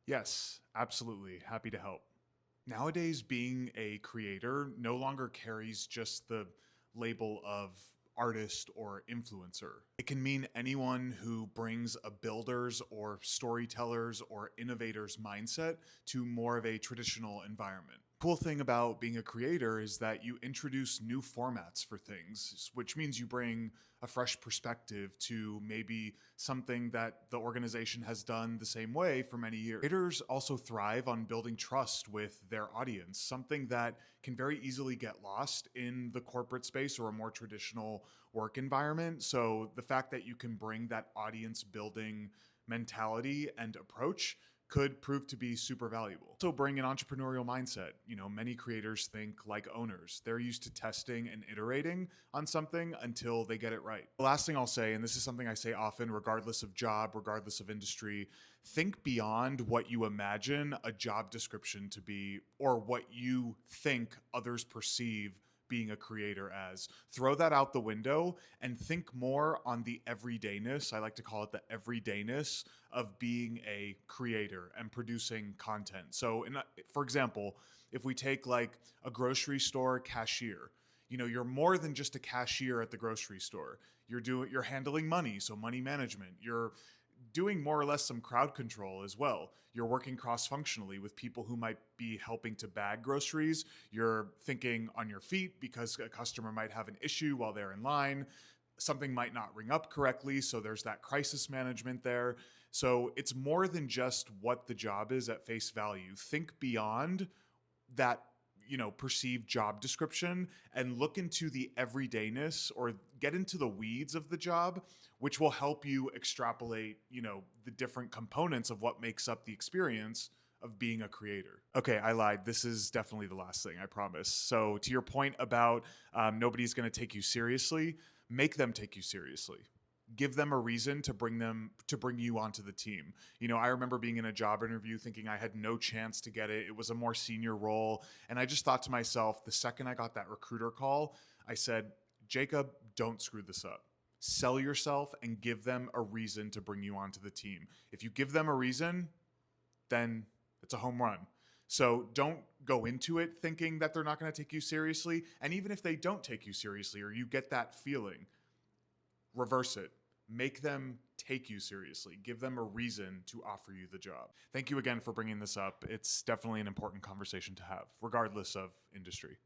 Yes, absolutely. Happy to help. Nowadays, being a creator no longer carries just the label of artist or influencer. It can mean anyone who brings a builder's or storyteller's or innovator's mindset to more of a traditional environment. Cool thing about being a creator is that you introduce new formats for things, which means you bring a fresh perspective to maybe something that the organization has done the same way for many years. Creators also thrive on building trust with their audience, something that can very easily get lost in the corporate space or a more traditional work environment. So the fact that you can bring that audience building mentality and approach could prove to be super valuable. So bring an entrepreneurial mindset. Many creators think like owners. They're used to testing and iterating on something until they get it right. The last thing I'll say, and this is something I say often, regardless of job, regardless of industry, think beyond what you imagine a job description to be or what you think others perceive being a creator as. Throw that out the window and think more on the everydayness. I like to call it the everydayness of being a creator and producing content. So, for example, if we take like a grocery store cashier, you're more than just a cashier at the grocery store. You're handling money, so money management. You're doing more or less some crowd control as well. You're working cross-functionally with people who might be helping to bag groceries. You're thinking on your feet because a customer might have an issue while they're in line. Something might not ring up correctly, so there's that crisis management there. So it's more than just what the job is at face value. Think beyond that perceived job description and look into the everydayness or get into the weeds of the job, which will help you extrapolate the different components of what makes up the experience of being a creator. Okay, I lied. This is definitely the last thing, I promise. So to your point about nobody's going to take you seriously, make them take you seriously. Give them a reason to bring you onto the team. I remember being in a job interview thinking I had no chance to get it. It was a more senior role. And I just thought to myself, the second I got that recruiter call, I said, Jacob, don't screw this up. Sell yourself and give them a reason to bring you onto the team. If you give them a reason, then it's a home run. So don't go into it thinking that they're not going to take you seriously. And even if they don't take you seriously or you get that feeling, reverse it. Make them take you seriously. Give them a reason to offer you the job. Thank you again for bringing this up. It's definitely an important conversation to have, regardless of industry.